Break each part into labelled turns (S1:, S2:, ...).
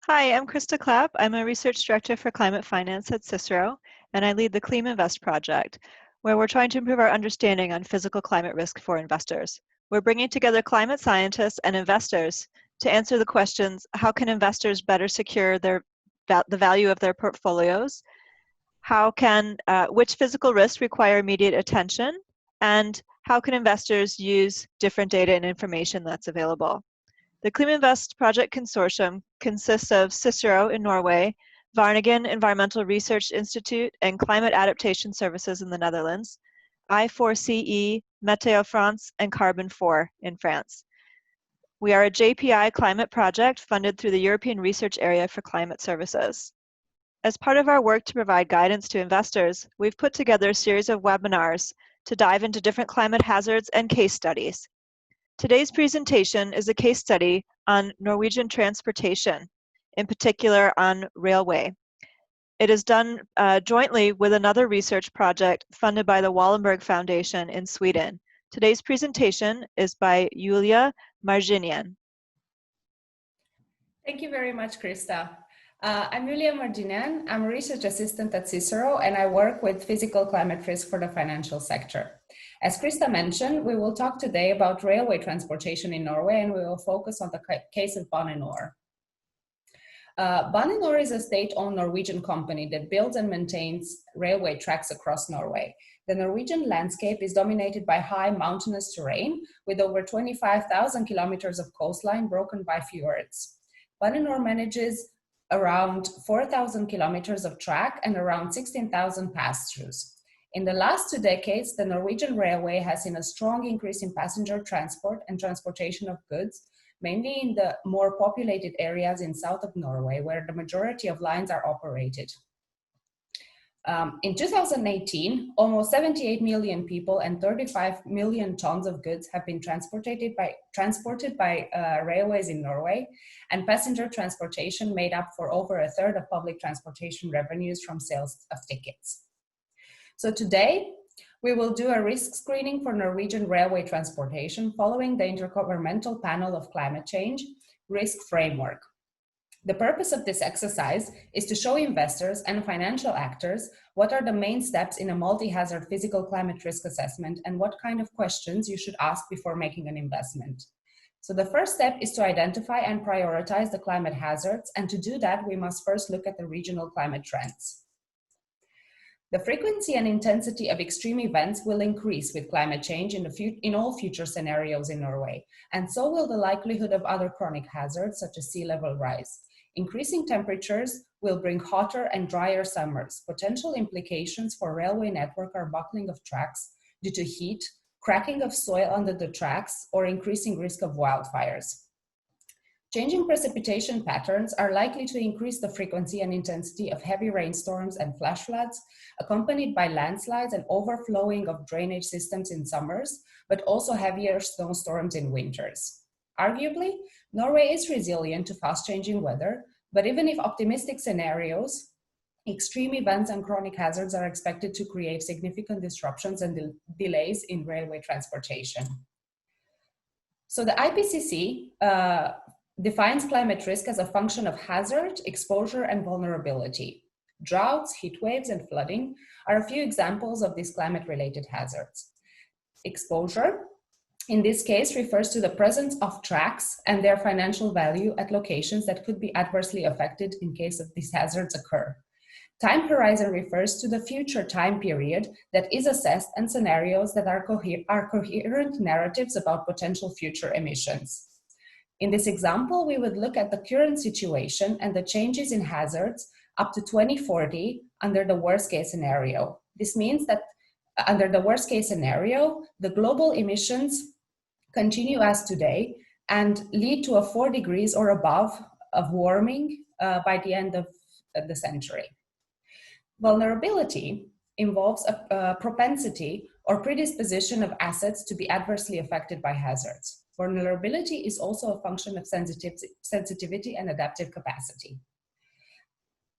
S1: Hi, I'm Krista Clapp. I'm a research director for climate finance at CICERO, and I lead the ClimINVEST project, where we're trying to improve our understanding on physical climate risk for investors. We're bringing together climate scientists and investors to answer the questions: how can investors better secure the value of their portfolios? Which physical risks require immediate attention? And how can investors use different data and information that's available? The ClimINVEST project consortium consists of CICERO in Norway, Wageningen Environmental Research Institute, and Climate Adaptation Services in the Netherlands, I4CE, Météo France, and Carbon 4 in France. We are a JPI climate project funded through the European Research Area for Climate Services. As part of our work to provide guidance to investors, we've put together a series of webinars to dive into different climate hazards and case studies. Today's presentation is a case study on Norwegian transportation, in particular on railway. It is done jointly with another research project funded by the Wallenberg Foundation in Sweden. Today's presentation is by Julia Marginian.
S2: Thank you very much, Krista. I'm Julia Marginian. I'm a research assistant at CICERO, and I work with physical climate risk for the financial sector. As Krista mentioned, we will talk today about railway transportation in Norway, and we will focus on the case of Bane NOR. Bane NOR is a state-owned Norwegian company that builds and maintains railway tracks across Norway. The Norwegian landscape is dominated by high mountainous terrain with over 25,000 kilometers of coastline broken by fjords. Bane NOR manages around 4,000 kilometers of track and around 16,000 pass-throughs. In the last 2 decades, the Norwegian railway has seen a strong increase in passenger transport and transportation of goods, mainly in the more populated areas in south of Norway, where the majority of lines are operated. In 2018, almost 78 million people and 35 million tons of goods have been transported by railways in Norway, and passenger transportation made up for over a third of public transportation revenues from sales of tickets. So today, we will do a risk screening for Norwegian railway transportation following the Intergovernmental Panel of Climate Change Risk Framework. The purpose of this exercise is to show investors and financial actors what are the main steps in a multi-hazard physical climate risk assessment and what kind of questions you should ask before making an investment. So the first step is to identify and prioritize the climate hazards, and to do that, we must first look at the regional climate trends. The frequency and intensity of extreme events will increase with climate change in all future scenarios in Norway, and so will the likelihood of other chronic hazards such as sea level rise. Increasing temperatures will bring hotter and drier summers. Potential implications for railway network are buckling of tracks due to heat, cracking of soil under the tracks, or increasing risk of wildfires. Changing precipitation patterns are likely to increase the frequency and intensity of heavy rainstorms and flash floods, accompanied by landslides and overflowing of drainage systems in summers, but also heavier snowstorms in winters. Arguably, Norway is resilient to fast-changing weather, but even if optimistic scenarios, extreme events and chronic hazards are expected to create significant disruptions and delays in railway transportation. So the IPCC defines climate risk as a function of hazard, exposure, and vulnerability. Droughts, heat waves, and flooding are a few examples of these climate-related hazards. Exposure, in this case, refers to the presence of tracks and their financial value at locations that could be adversely affected in case of these hazards occur. Time horizon refers to the future time period that is assessed and scenarios that are coherent narratives about potential future emissions. In this example, we would look at the current situation and the changes in hazards up to 2040 under the worst case scenario. This means that under the worst case scenario, the global emissions continue as today and lead to a 4 degrees or above of warming by the end of the century. Vulnerability involves a propensity or predisposition of assets to be adversely affected by hazards. Vulnerability is also a function of sensitivity and adaptive capacity.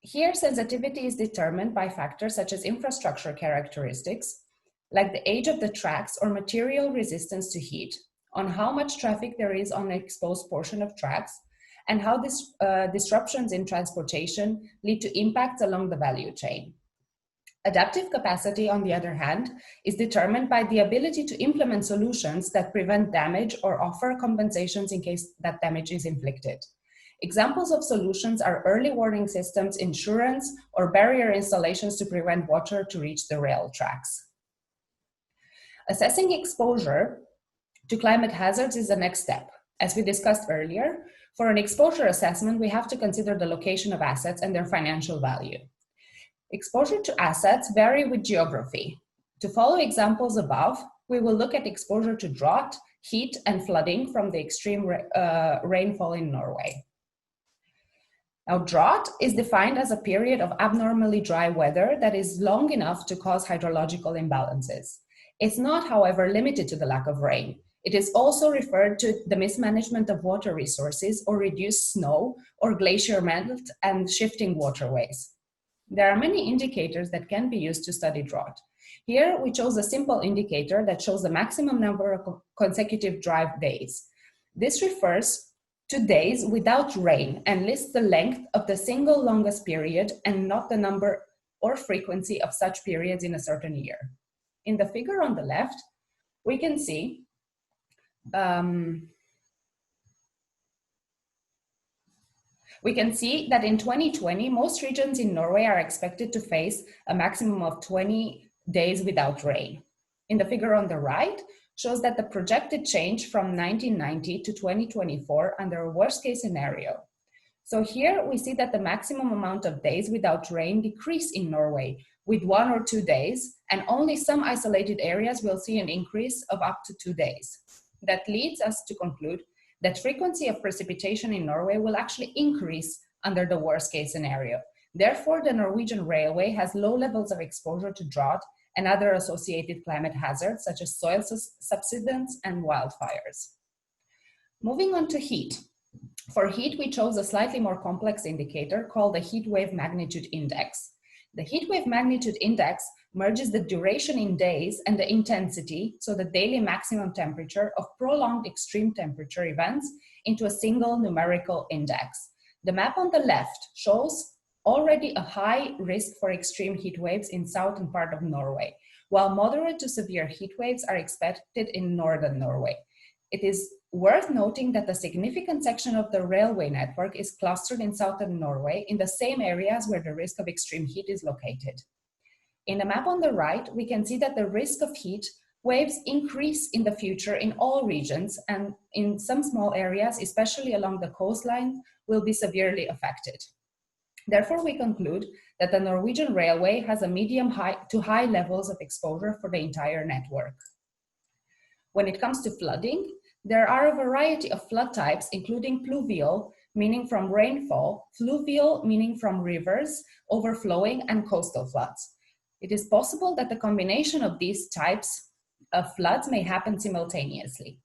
S2: Here, sensitivity is determined by factors such as infrastructure characteristics, like the age of the tracks or material resistance to heat, on how much traffic there is on an exposed portion of tracks, and how disruptions in transportation lead to impacts along the value chain. Adaptive capacity, on the other hand, is determined by the ability to implement solutions that prevent damage or offer compensations in case that damage is inflicted. Examples of solutions are early warning systems, insurance, or barrier installations to prevent water to reach the rail tracks. Assessing exposure to climate hazards is the next step. As we discussed earlier, for an exposure assessment, we have to consider the location of assets and their financial value. Exposure to assets vary with geography. To follow examples above, we will look at exposure to drought, heat, and flooding from the extreme rainfall in Norway. Now, drought is defined as a period of abnormally dry weather that is long enough to cause hydrological imbalances. It's not, however, limited to the lack of rain. It is also referred to the mismanagement of water resources or reduced snow or glacier melt and shifting waterways. There are many indicators that can be used to study drought. Here, we chose a simple indicator that shows the maximum number of consecutive dry days. This refers to days without rain and lists the length of the single longest period and not the number or frequency of such periods in a certain year. In the figure on the left, we can see that in 2020, most regions in Norway are expected to face a maximum of 20 days without rain. In the figure on the right, shows that the projected change from 1990 to 2024 under a worst-case scenario. So here we see that the maximum amount of days without rain decrease in Norway with 1 or 2 days, and only some isolated areas will see an increase of up to 2 days. That leads us to conclude that frequency of precipitation in Norway will actually increase under the worst-case scenario. Therefore, the Norwegian railway has low levels of exposure to drought and other associated climate hazards such as soil subsidence and wildfires. Moving on to heat. For heat, we chose a slightly more complex indicator called the heat wave magnitude index. The heat wave magnitude index merges the duration in days and the intensity, so the daily maximum temperature of prolonged extreme temperature events, into a single numerical index. The map on the left shows already a high risk for extreme heat waves in southern part of Norway, while moderate to severe heat waves are expected in northern Norway. It is worth noting that a significant section of the railway network is clustered in southern Norway in the same areas where the risk of extreme heat is located. In the map on the right, we can see that the risk of heat waves increase in the future in all regions, and in some small areas, especially along the coastline, will be severely affected. Therefore, we conclude that the Norwegian railway has a medium to high levels of exposure for the entire network. When it comes to flooding, there are a variety of flood types, including pluvial, meaning from rainfall, fluvial, meaning from rivers, overflowing, and coastal floods. It is possible that the combination of these types of floods may happen simultaneously.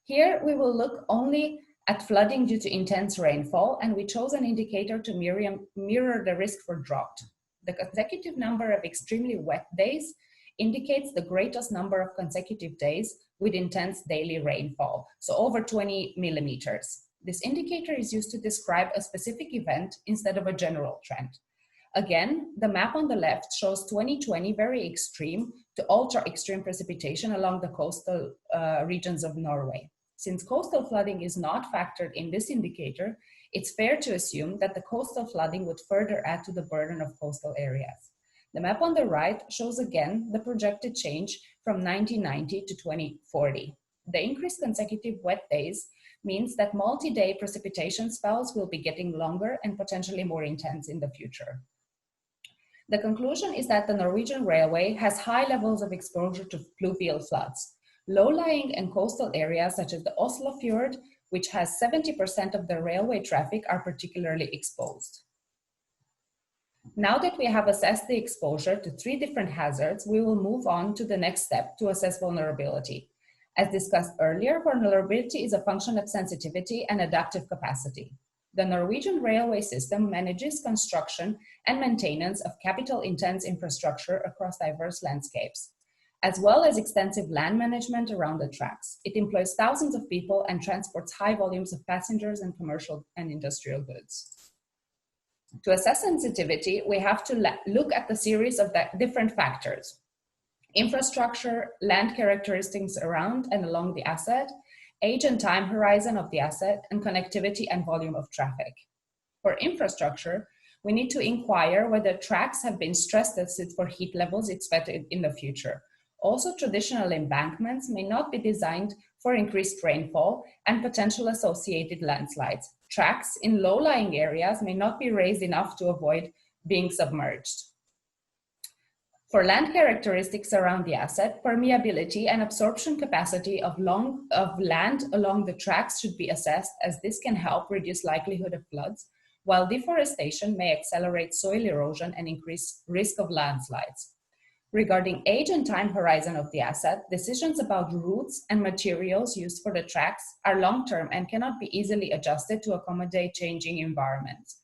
S2: Here, we will look only at flooding due to intense rainfall, and we chose an indicator to mirror the risk for drought. The consecutive number of extremely wet days indicates the greatest number of consecutive days with intense daily rainfall, so over 20 millimeters. This indicator is used to describe a specific event instead of a general trend. Again, the map on the left shows 2020 very extreme to ultra extreme precipitation along the coastal regions of Norway. Since coastal flooding is not factored in this indicator, it's fair to assume that the coastal flooding would further add to the burden of coastal areas. The map on the right shows again the projected change from 1990 to 2040. The increased consecutive wet days means that multi-day precipitation spells will be getting longer and potentially more intense in the future. The conclusion is that the Norwegian railway has high levels of exposure to pluvial floods. Low-lying and coastal areas such as the Oslo Fjord, which has 70% of the railway traffic, are particularly exposed. Now that we have assessed the exposure to 3 different hazards, we will move on to the next step to assess vulnerability. As discussed earlier, vulnerability is a function of sensitivity and adaptive capacity. The Norwegian railway system manages construction and maintenance of capital-intense infrastructure across diverse landscapes. as well as extensive land management around the tracks. It employs thousands of people and transports high volumes of passengers and commercial and industrial goods. To assess sensitivity, we have to look at the series of different factors: infrastructure, land characteristics around and along the asset, age and time horizon of the asset, and connectivity and volume of traffic. For infrastructure, we need to inquire whether tracks have been stress tested for heat levels expected in the future. Also, traditional embankments may not be designed for increased rainfall and potential associated landslides. Tracks in low-lying areas may not be raised enough to avoid being submerged. For land characteristics around the asset, permeability and absorption capacity of land along the tracks should be assessed, as this can help reduce likelihood of floods, while deforestation may accelerate soil erosion and increase risk of landslides. Regarding age and time horizon of the asset, decisions about routes and materials used for the tracks are long-term and cannot be easily adjusted to accommodate changing environments.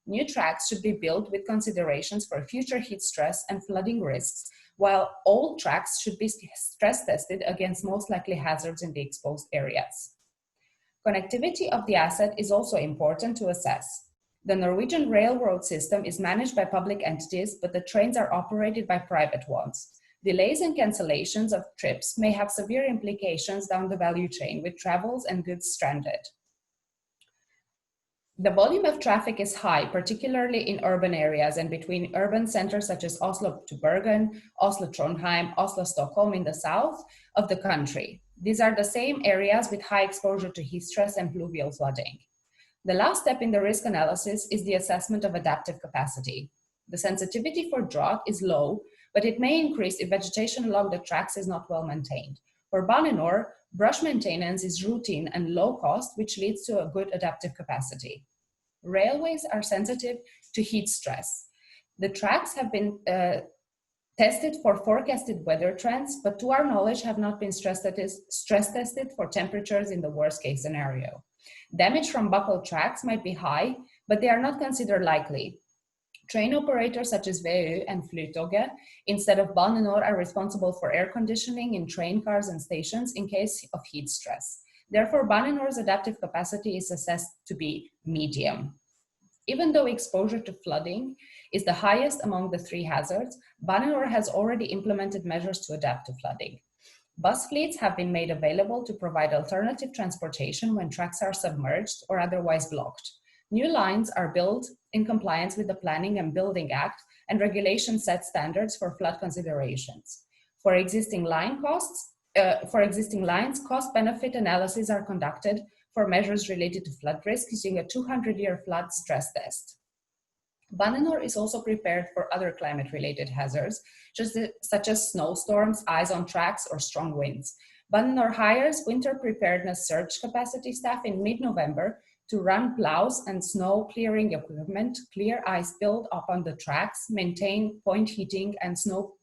S2: New tracks should be built with considerations for future heat stress and flooding risks, while old tracks should be stress tested against most likely hazards in the exposed areas. Connectivity of the asset is also important to assess. The Norwegian railroad system is managed by public entities, but the trains are operated by private ones. Delays and cancellations of trips may have severe implications down the value chain, with travels and goods stranded. The volume of traffic is high, particularly in urban areas and between urban centers such as Oslo to Bergen, Oslo Trondheim, Oslo Stockholm in the south of the country. These are the same areas with high exposure to heat stress and fluvial flooding. The last step in the risk analysis is the assessment of adaptive capacity. The sensitivity for drought is low, but it may increase if vegetation along the tracks is not well maintained. For Bane NOR, brush maintenance is routine and low cost, which leads to a good adaptive capacity. Railways are sensitive to heat stress. The tracks have been tested for forecasted weather trends, but to our knowledge have not been stress tested for temperatures in the worst case scenario. Damage from buckled tracks might be high, but they are not considered likely. Train operators such as VU and Flytoget instead of Bane NOR are responsible for air conditioning in train cars and stations in case of heat stress. Therefore, Bane NOR's adaptive capacity is assessed to be medium. Even though exposure to flooding is the highest among the three hazards, Bane NOR has already implemented measures to adapt to flooding. Bus fleets have been made available to provide alternative transportation when tracks are submerged or otherwise blocked. New lines are built in compliance with the Planning and Building Act, and regulation set standards for flood considerations. For existing lines, cost-benefit analyses are conducted for measures related to flood risk using a 200-year flood stress test. Bane NOR is also prepared for other climate-related hazards, such as snowstorms, ice on tracks, or strong winds. Bane NOR hires winter preparedness surge capacity staff in mid-November to run plows and snow clearing equipment, clear ice build up on the tracks, maintain point heating and snow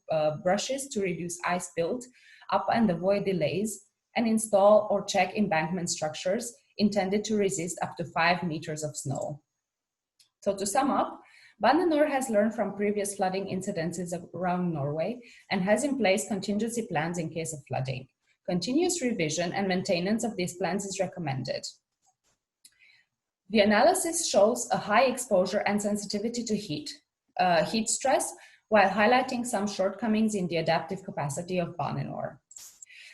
S2: brushes to reduce ice build up and avoid delays, and install or check embankment structures intended to resist up to 5 meters of snow. So to sum up, Bane NOR has learned from previous flooding incidences around Norway and has in place contingency plans in case of flooding. Continuous revision and maintenance of these plans is recommended. The analysis shows a high exposure and sensitivity to heat stress, while highlighting some shortcomings in the adaptive capacity of Bane NOR.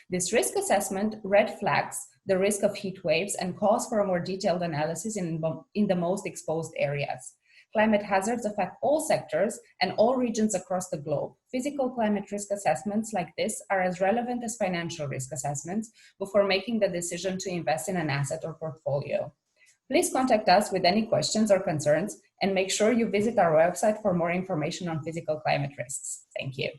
S2: This risk assessment red flags the risk of heat waves and calls for a more detailed analysis in the most exposed areas. Climate hazards affect all sectors and all regions across the globe. Physical climate risk assessments like this are as relevant as financial risk assessments before making the decision to invest in an asset or portfolio. Please contact us with any questions or concerns, and make sure you visit our website for more information on physical climate risks. Thank you.